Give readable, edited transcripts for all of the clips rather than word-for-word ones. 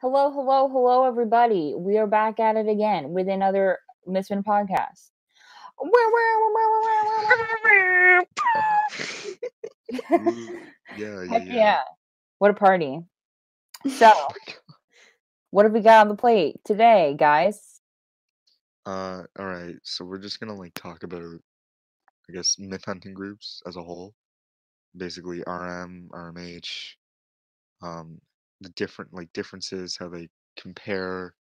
Hello, hello, hello, everybody. We are back at it again with another Mythsman Podcast. Ooh, yeah, Heck yeah, yeah. yeah. What a party. So, what have we got on the plate today, guys? All right. So we're just gonna talk about, I guess, myth hunting groups as a whole. Basically, RM, RMH, um, the different differences, how they compare.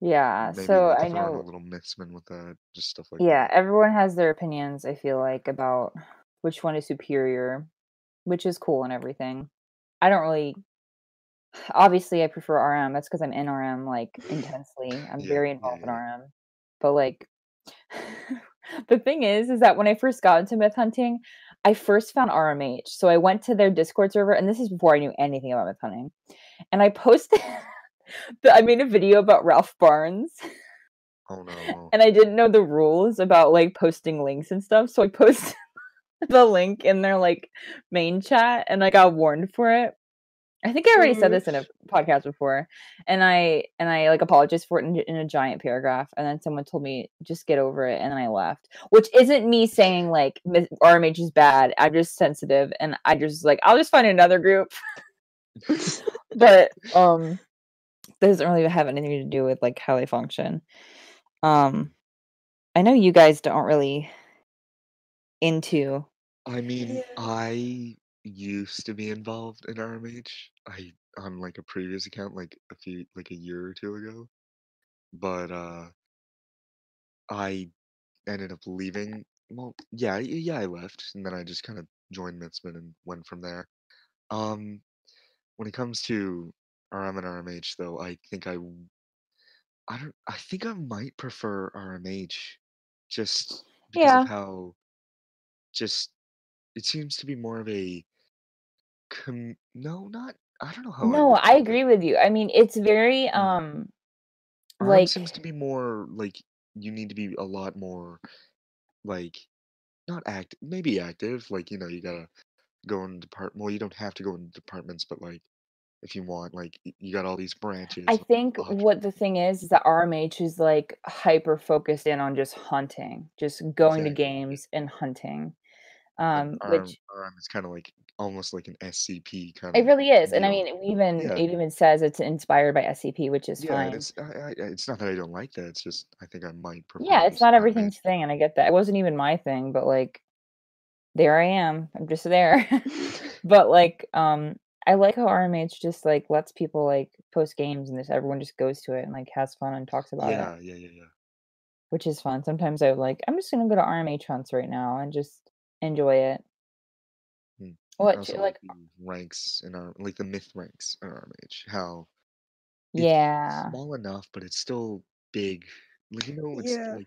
Yeah, Maybe so I throw in a know, little Mythsman with that, just stuff like yeah, that. everyone has their opinions, I feel like, about which one is superior, which is cool and everything. I don't really, obviously, I prefer RM. That's because I'm in RM, like, intensely. I'm Yeah, very yeah, involved in yeah. RM. But, like, the thing is that when I first got into myth hunting, I first found RMH. So I went to their Discord server, and this is before I knew anything about myth hunting. And I posted, I made a video about Ralph Barnes, Oh no. and I didn't know the rules about like posting links and stuff. So I posted the link in their like main chat, and I got warned for it. I think I already said this in a podcast before, and I like apologized for it in a giant paragraph, and then someone told me just get over it, and then I left. Which isn't me saying like RMH is bad. I'm just sensitive, and I just like I'll just find another group. But doesn't really have anything to do with like how they function. I know you guys don't really into. I mean, Yeah. I used to be involved in RMH. I on a previous account, a year or two ago. But I ended up leaving. Well, yeah, yeah, I left, and then I just kind of joined Mythsman and went from there. Um, when it comes to RM and RMH, though, I don't, I think I might prefer RMH, just because of Yeah. how, just it seems to be more of a no, not, I don't know how I No, would I put it. agree with you. I mean, it's very Mm. RM like seems to be more like you need to be a lot more like not maybe active, you gotta go in well, you don't have to go in departments, but if you want, you got all these I branches of think what the options. thing is that RMH is like hyper focused in on just hunting, just going to Exactly. games and hunting. And Which RM is kind of almost like an SCP kind it of really is. And I deal. mean, it Yeah, even says it's inspired by SCP, which is yeah, and fine. it's not that I don't like that. It's just I think I might prefer Yeah, it's just not RMH. everything's thing, and I get that. It wasn't even my thing, but like there I am. I'm just there. But like I like how RMH just like lets people like post games and just everyone just goes to it and like has fun and talks about it, Yeah, yeah, yeah, yeah. which is fun. Sometimes I like I'm just gonna go to RMH hunts right now and just enjoy it. Hmm. I What also like like the ranks in our the myth ranks in RMH. How it's yeah. small enough, but it's still big. It's Yeah.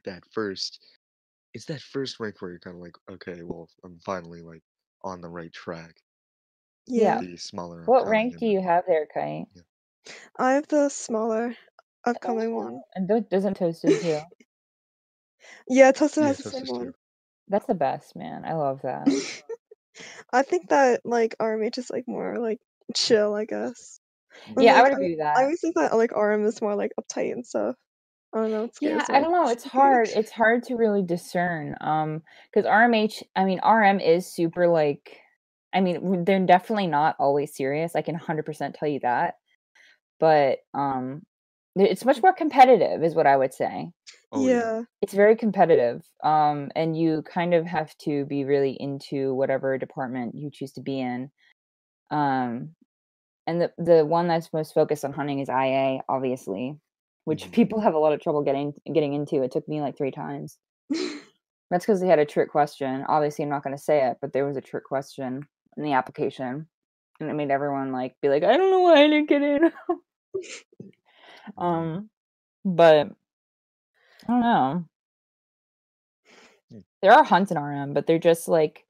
it's that first rank where you're kind of like, okay, well, I'm finally on the right track. Yeah. Yeah. The smaller I'm What coming rank in do you with. have there, Kite? Yeah. I have the smaller upcoming Oh, one. and doesn't Toasted too. Yeah, Toaster Yeah, has the same Toasters too. one. That's the best, man. I love that. I think that RMH is more chill, I guess. And Yeah, I Mm. would agree with I that. always think that RM is more uptight and stuff. I don't know, it Yeah, scares I me. don't know, it's hard. It's hard to really discern, because RMH I mean, RM is super, like I mean, they're definitely not always serious, I can 100% tell you that, but, it's much more competitive is what I would say. Oh yeah. Yeah. It's very competitive, and you kind of have to be really into whatever department you choose to be in, um, and the one that's most focused on hunting is IA, obviously, which Hmm. people have a lot of trouble getting into. It took me, like, 3 times. That's because they had a trick question. Obviously, I'm not gonna say it, but there was a trick question in the application, and it made everyone, like, be like, "I don't know why I didn't get in." Hmm. But I don't know. Hmm. There are hunts in RM, but they're just, like,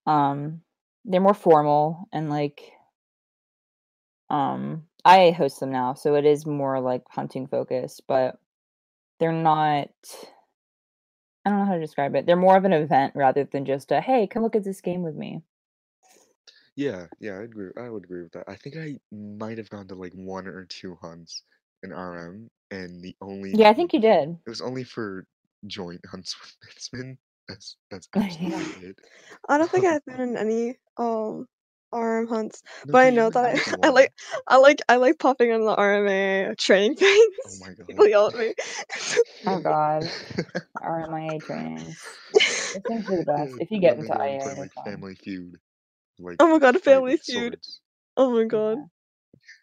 um, they're more formal and, like, I host them now, so it is more, like, hunting focused, but they're not I don't know how to describe it. They're more of an event rather than just a, "Hey, come look at this game with me." Yeah, yeah, I would agree with that. I think I might have gone to like 1 or 2 hunts in RM, and Yeah, I think you did. it was only for joint hunts with Mythsman. That's Yeah. absolutely it. I don't think I've been in any RM hunts, No, but I because you know haven't that been to I one. I like popping on the RMA training Oh things. my People god. yell at me. Oh God, RMIA trainings. Those things are the best. If you And get then they into go and IA, play they're like fun. Family Feud, like Oh my god, a fight Family with Feud. swords. Oh my god.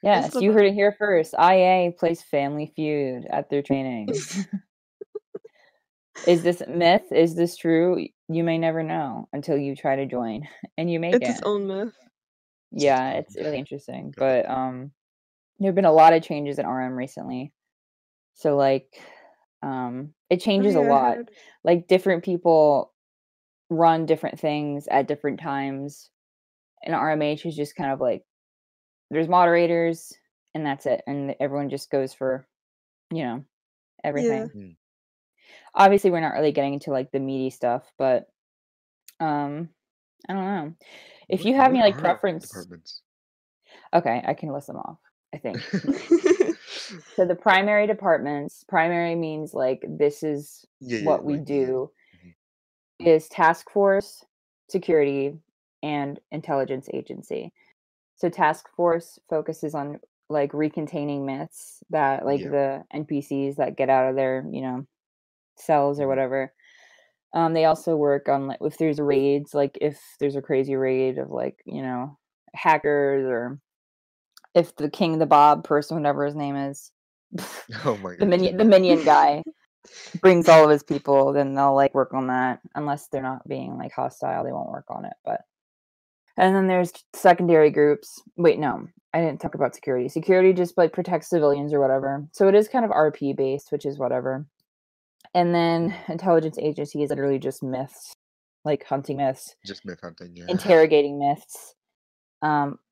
Yeah. It's Yes, the you heard it here first. IA plays Family Feud at their trainings. Is this myth? Is this true? You may never know until you try to join and you make It's its it. own myth. Yeah, it's really interesting. God. But there have been a lot of changes in RM recently. So like it Oh changes a yeah, I lot. heard. Like different people run different things at different times. And RMH is just kind of like there's moderators and that's it. And everyone just goes for, Yeah. everything. Mm. Obviously we're not really getting into like the meaty stuff, but I don't know. If you have any like What are preference, departments? okay, I can list them off, I think. So the primary departments, primary means like this is Yeah, what we like the do, mhm. is task force, security, and intelligence agency. So task force focuses on like recontaining myths that like Yeah. the NPCs that get out of their, cells or Mhm. whatever. They also work on like if there's raids, like if there's a crazy raid of like, hackers, or if the King the Bob person, whatever his name is, Oh my the god, minion King the Bob. minion guy brings all of his people, then they'll like work on that. Unless they're not being like hostile, they won't work on it. But and then there's secondary groups. Wait, no, I didn't talk about security. Security just like protects civilians or whatever. So it is kind of RP based, which is whatever. And then intelligence agency is literally just myths, like hunting myths, Just myth hunting, yeah. interrogating myths.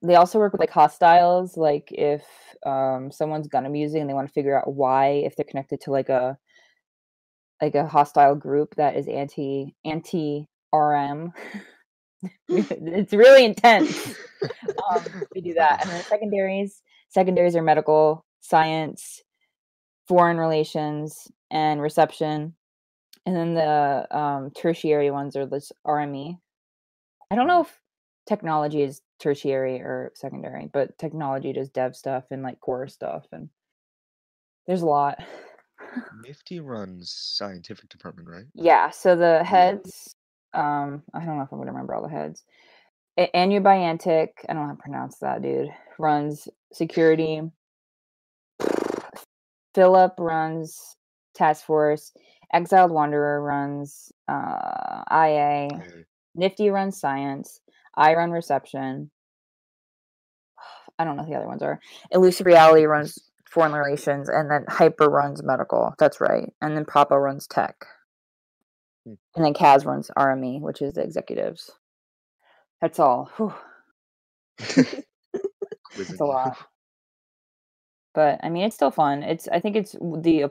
They also work with like hostiles, like if someone's gun abusing and they want to figure out why, if they're connected to like a hostile group that is anti RM. It's really intense. We do Oh my that. god. And then secondaries are medical, science, foreign relations, and reception. And then the tertiary ones are this RME. I don't know if technology is tertiary or secondary, but technology does dev stuff and like core stuff, and there's a lot. Nifty runs scientific department, right? Yeah, so the Yeah. heads, I don't know if I'm gonna remember all the heads. Anubiantic, I don't know how to pronounce that, dude, runs security. Philip runs task force. Exiled Wanderer runs IA. Okay. Nifty runs science. I run reception. I don't know who the other ones are. Elusive Reality runs foreign relations, and then Hyper runs medical. That's right. And then Papa runs tech. Hmm. And then Kaz runs RME, which is the executives. That's all. Whew. It's Quizzing a you. lot. But I mean, it's still fun. I think it's the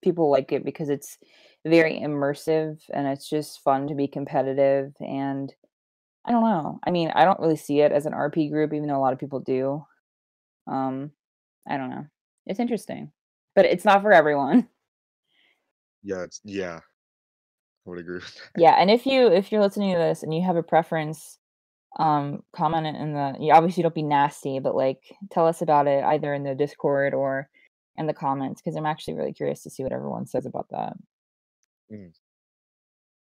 people like it because it's very immersive and it's just fun to be competitive. And I don't know. I mean, I don't really see it as an RP group, even though a lot of people do. I don't know. It's interesting, but it's not for everyone. Yeah, I would agree with that. Yeah, and if you're listening to this and you have a preference, comment it in the. You obviously don't be nasty, but like tell us about it either in the Discord or in the comments because I'm actually really curious to see what everyone says about that. Mm.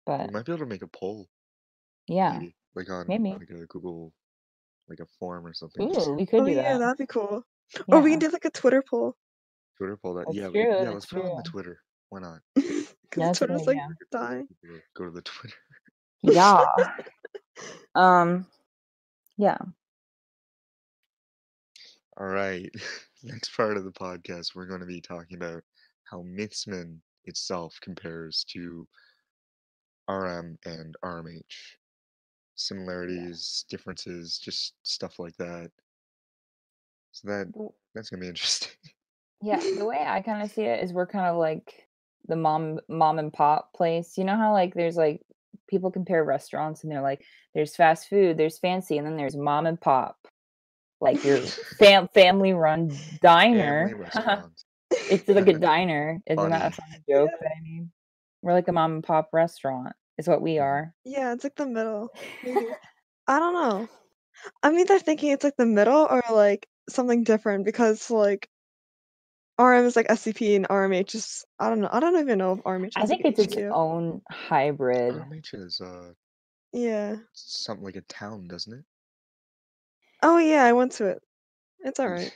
But We might be able to make a poll, yeah, maybe, like on maybe. like a Google, like a form or something. Ooh, we could Oh do yeah, that. that'd be cool. Or we can Yeah, do like a Twitter poll. Twitter poll that. that's Yeah, true. yeah. That's Let's put it true. on the Twitter. Why not? Because Yeah, that's a good Twitter's like idea. dying. Go to the Twitter. Yeah. Yeah. All right. Next part of the podcast, we're going to be talking about how Mythsman itself compares to RM and RMH. Similarities, differences, just stuff like that. So that's gonna be interesting. Yeah, the way I kind of see it is we're kind of like the mom and pop place. You know how like there's like people compare restaurants and they're like, there's fast food, there's fancy, and then there's mom and pop, like your family run Family diner. restaurant. It's like a diner. Isn't that a Funny. funny joke that I mean? We're like a mom and pop restaurant, is what we are. Yeah, it's like the middle. Maybe. I don't know. I'm either thinking it's like the middle or like something different because like RM is like SCP and RMH is I don't know. I don't even know if RMH I has think like it's its HQ. own hybrid. RMH is Yeah. something like a town, doesn't it? Oh yeah, I went to it. It's alright.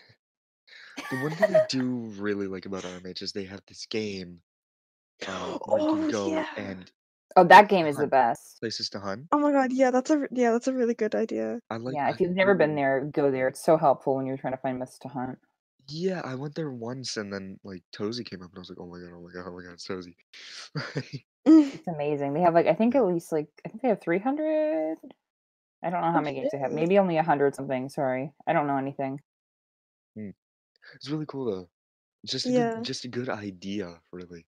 The one thing I do really like about RMH is they have this game where you can Oh go yeah. and Oh, that game is the hunt. best. Places to hunt. Oh my god, yeah, that's a really good idea. Yeah, if you've never been there, go there. It's so helpful when you're trying to find myths to hunt. Yeah, I went there once and then like Tozy came up and I was like, oh my god, oh my god, oh my god, it's Tozy. It's amazing. They have like I think at least like I think they have 300. I don't know how many games they have. Okay. Maybe only 100 something. Sorry, I don't know anything. It's really cool though. Just Yeah. just a good idea, really.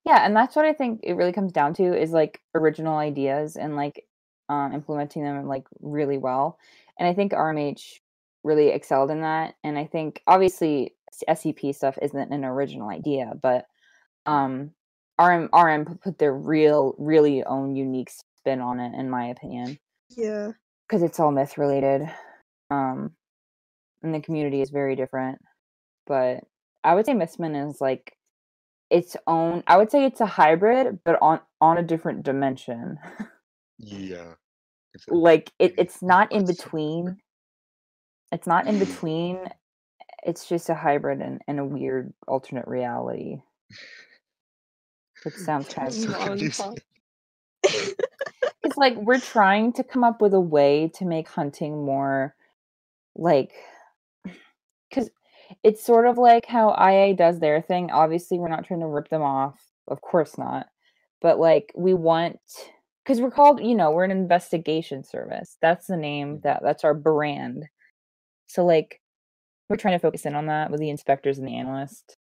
Yeah, and that's what I think it really comes down to is like original ideas and like implementing them like really well. And I think RMH really excelled in that. And I think obviously SCP stuff isn't an original idea, but RM put their really own unique spin on it, in my opinion, Yeah. because it's all myth related. And the community is very different. But I would say Mythsman is like its own. I would say it's a hybrid, but on a different dimension. Yeah. Like it's not in That's so between. It's not in between. It's just a hybrid in a weird alternate reality. Which sounds kind of It's so Mom and confusing. pop. It's like we're trying to come up with a way to make hunting more like because it's sort of like how IA does their thing. Obviously, we're not trying to rip them off. Of course not. But like we want because we're called, we're an investigation service. That's the name that's our brand. So like we're trying to focus in on that with the inspectors and the analysts.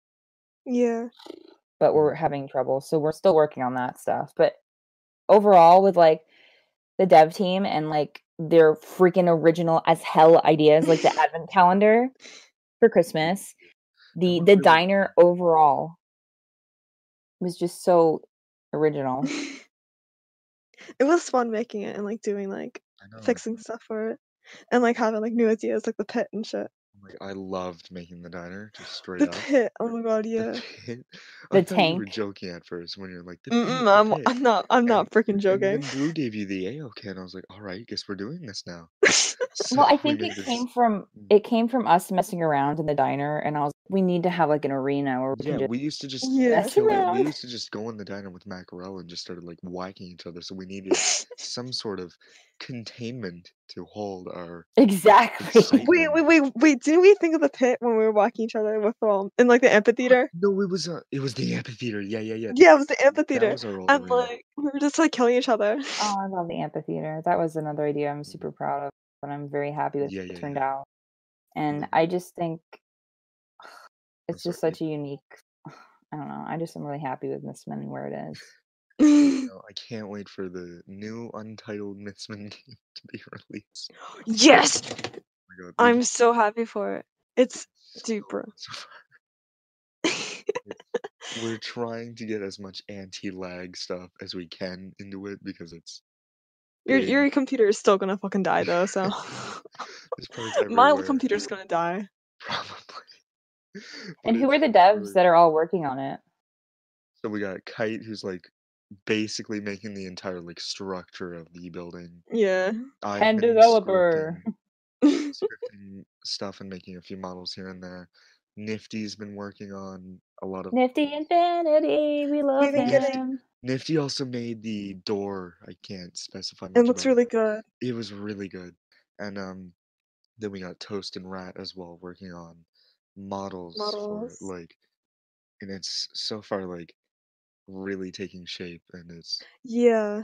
Yeah. But we're having trouble. So we're still working on that stuff. But overall with like the dev team and like their freaking original as hell ideas, like the advent calendar for Christmas, the really diner overall was just so original. It was fun making it and like doing like I know. fixing stuff for it. And like having like new ideas like the pit and shit. Like I loved making the diner, just straight The up. pit, oh my god, yeah. The pit. The I thought you were tank. joking at first when you're like the I'm pit. I'm not freaking And joking. then Blue gave you the AOK, and I was like, all right, guess we're doing this now. So Well, I we think made it this. came from us messing around in the diner, and I was we need to have like an arena where we Yeah, can just we used to just Yeah. mess we around. used to just go in the diner with Mackerel and just started like whacking each other. So we needed some sort of containment to hold our Exactly. excitement. Wait, didn't we think of the pit when we were walking each other with in like the amphitheater? No, it was the amphitheater. Yeah. Yeah, it was the That amphitheater. was our old And arena. like we were just like killing each other. Oh, I love the amphitheater. That was another idea I'm super proud of, and I'm very happy with Yeah, it yeah, turned yeah. out. And Mhm. I just think it's I'm just sorry. such a unique. I don't know. I just am really happy with Mythsman and where it is. No, I can't wait for the new untitled Mythsman game to be released. Yes! Oh my god, I'm so happy for it. It's so super. far. We're trying to get as much anti-lag stuff as we can into it because it's big. Your computer is still gonna fucking die though, so There's parts my everywhere. computer's gonna die. Probably. And But who are the it's devs really- that are all working on it? So we got Kite, who's like basically making the entire like structure of the building. Yeah. I've And been developer. scripting stuff and making a few models here and there. Nifty's been working on a lot of Nifty Infinity, we love We've been him. getting Nifty also made the door. I can't specify it much looks about really good. it. It was really good. And then we got Toast and Rat as well working on models for it. Models. Like, and it's so far like really taking shape, and Yeah.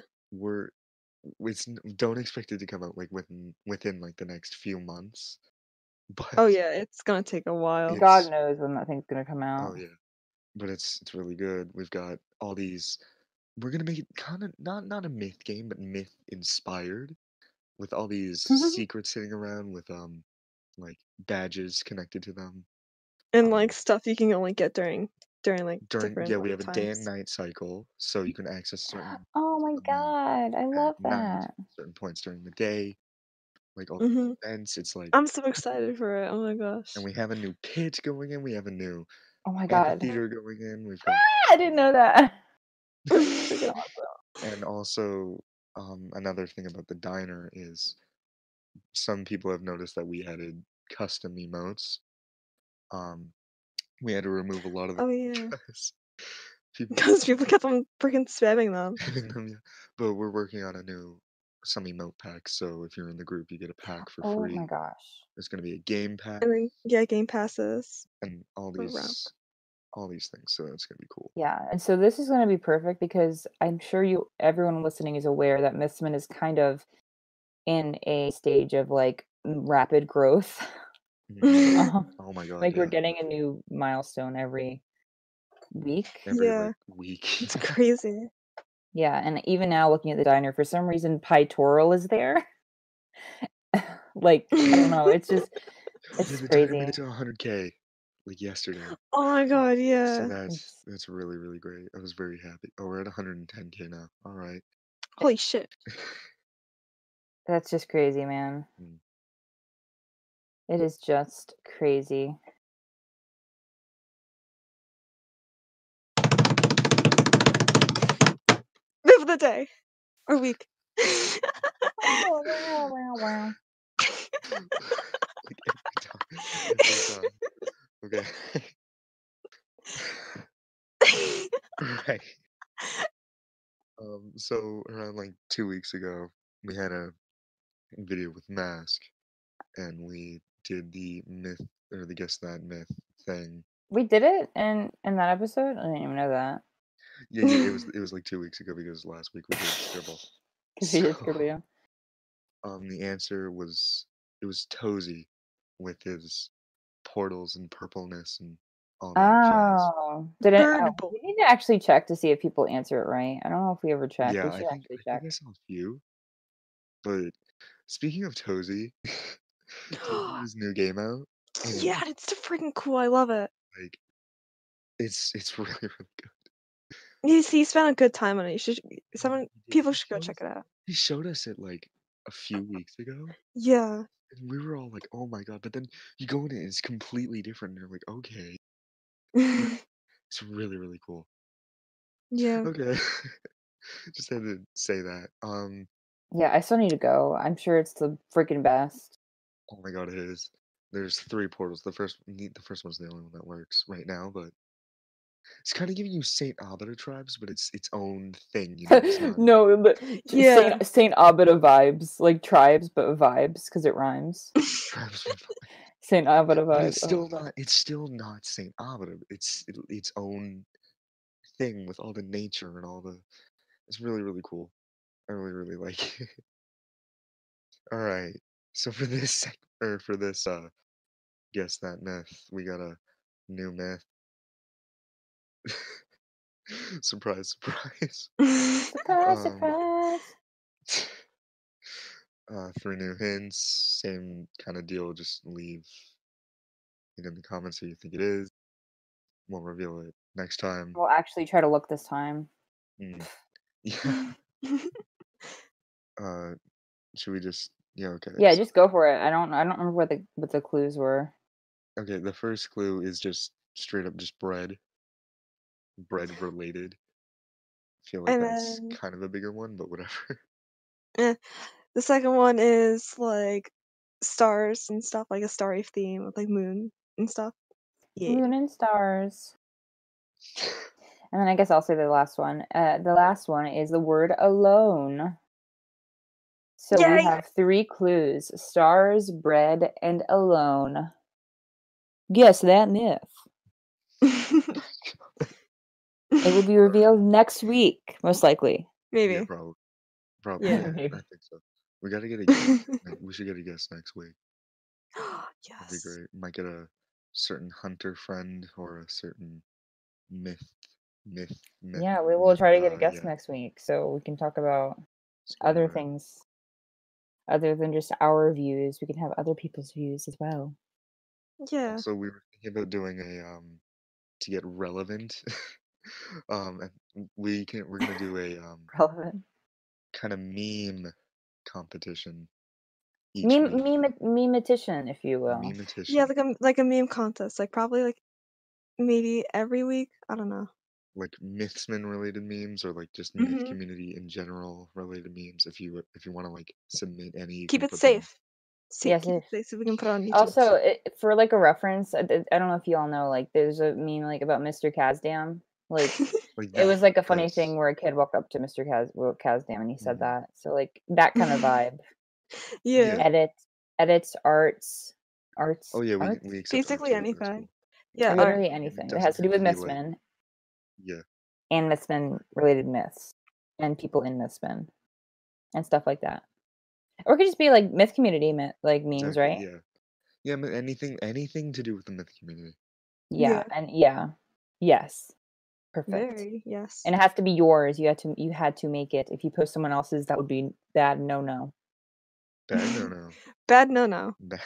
don't expect it to come out like within like the next few months. But Oh yeah, it's gonna take a while. God knows when that thing's gonna come out. oh yeah, but it's really good. We've got all these we're gonna make it kind of not a myth game, but myth inspired, with all these secrets sitting around with like badges connected to them. And Um, like stuff you can only get during like different we have a day and times. night cycle, so you can access certain Oh my god, I love at night, that. certain points during the day, like all hmm the events. It's like, I'm so excited for it. Oh my gosh. and we have a new pit going in. We have a new Oh my god. amphitheater going in. We've got, I didn't know that. Freaking awesome. and also another thing about the diner is some people have noticed that we added custom emotes. We had to remove a lot of them Oh yeah. because people Because people kept on freaking spamming them. spamming them. Yeah. But we're working on some emote packs. So if you're in the group, you get a pack for Oh free. my gosh. There's gonna be a game pack And then yeah, game passes. and all for round. these things. So that's gonna be cool. Yeah, and so this is going to be perfect because I'm sure everyone listening is aware that Mythsman is kind of in a stage of like rapid growth. Oh my god! Like we're Yeah. getting a new milestone every week. Every Yeah. like week. It's crazy. Yeah, and even now looking at the diner, for some reason Pytoral is there. Like I don't know, it's just Yeah, it's the diner made crazy. it to 100K like yesterday. Oh my god, So yeah. that's really really great. I was very happy. Oh, we're at 110K now. All right. Holy shit. That's just crazy, man. Mm. It is just crazy. Myth of the day. Or week. Wow. Like every time. Okay. Right. So around like 2 weeks ago, we had a video with Mask, and we did the myth or the guess that myth thing. We did it in that episode? I didn't even know that. Yeah, it was like 2 weeks ago because last week we did Scribble. Because we did So, Scribble, yeah. the answer was it was Tozy with his portals and purpleness and all that jazz. Oh, did it? Bird Oh, boy. we need to actually check to see if people answer it right. I don't know if we ever checked. Yeah, We should actually I check. think I saw a few. But speaking of Tozy, Tozy has his new game out, and Yeah, it's so freaking cool. I love it. like it's really really good. He spent a good time on it. People should go check it out. He showed us it like a few weeks ago, Yeah. and we were all like, "Oh my god!" But then you go in it, it's completely different. And you're like, "Okay, it's really really cool." Yeah. Okay, just had to say that. Yeah, I still need to go. I'm sure it's the freaking best. Oh my god, it is. There's 3 portals. The first one's the only one that works right now, but it's kind of giving you Saint Abida tribes, but it's its own thing. You know, it's not. No, but Yeah. Saint Abida vibes, like tribes, but vibes because it rhymes. Tribes with Saint Abida But vibes. it's still not. It's still not Saint Abida. It's its own thing with all the nature and all the. It's really really cool. I really really like it. All right. So for this guess that myth, we got a new myth. Surprise, surprise. Surprise, Um, surprise. 3 new hints, same kind of deal. Just leave it in the comments who you think it is. We'll reveal it next time. We'll actually try to look this time. Mm. Yeah. Should we just? Yeah. Okay. Yeah, So, just go for it. I don't remember what the clues were. okay. The first clue is just straight up just bread related. I feel like And that's then kind of a bigger one, but whatever. the second one is like stars and stuff, like a starry theme with like moon and stuff. Yeah. Moon and stars. And then I guess I'll say the last one. The last one is the word alone. So we Yay! have 3 clues: stars, bread, and alone. Guess that myth. It will be revealed next week, most likely. Maybe. Yeah, probably. Yeah. Yeah, Maybe. I think so. We gotta get a guess. We should get a guess next week. That'd be Yes. great. Might get a certain hunter friend or a certain myth Yeah, we will try to get a guest yeah. next week so we can talk about Screw other around. things other than just our views. We can have other people's views as well. Yeah. Also, we were thinking about doing a to get relevant. And we're gonna do a Relevant. kind of meme competition each week. Memetician, if you will. Memetician. Yeah, like a meme contest. Like probably like maybe every week. I don't know. Like Mythsman related memes, or like just Mhm. Myth community in general related memes. If you want to like submit any, you Keep can it put them. safe. Yeah, Keep it safe so we can put it on YouTube. Also, for like a reference, I don't know if you all know, like there's a meme like about Mr. Kazdam. Like it was like a funny Yes. thing where a kid walked up to Mr. Kazdam and he said that. So like that kind of vibe. Yeah. Edits, arts. Oh yeah, arts? we accept Basically art too, that's anything. cool. Yeah. Literally anything that has to do with have to be, like- Mythsman Yeah. and Mythsman related myths and people in Mythsman and stuff like that. Or it could just be like myth community like memes, Exactly, right? yeah. Yeah, but anything to do with the myth community. Yeah, and yes. Perfect. Very, yes. And it has to be yours. You had to make it. If you post someone else's, that would be bad. No. Bad no. Bad no. Bad.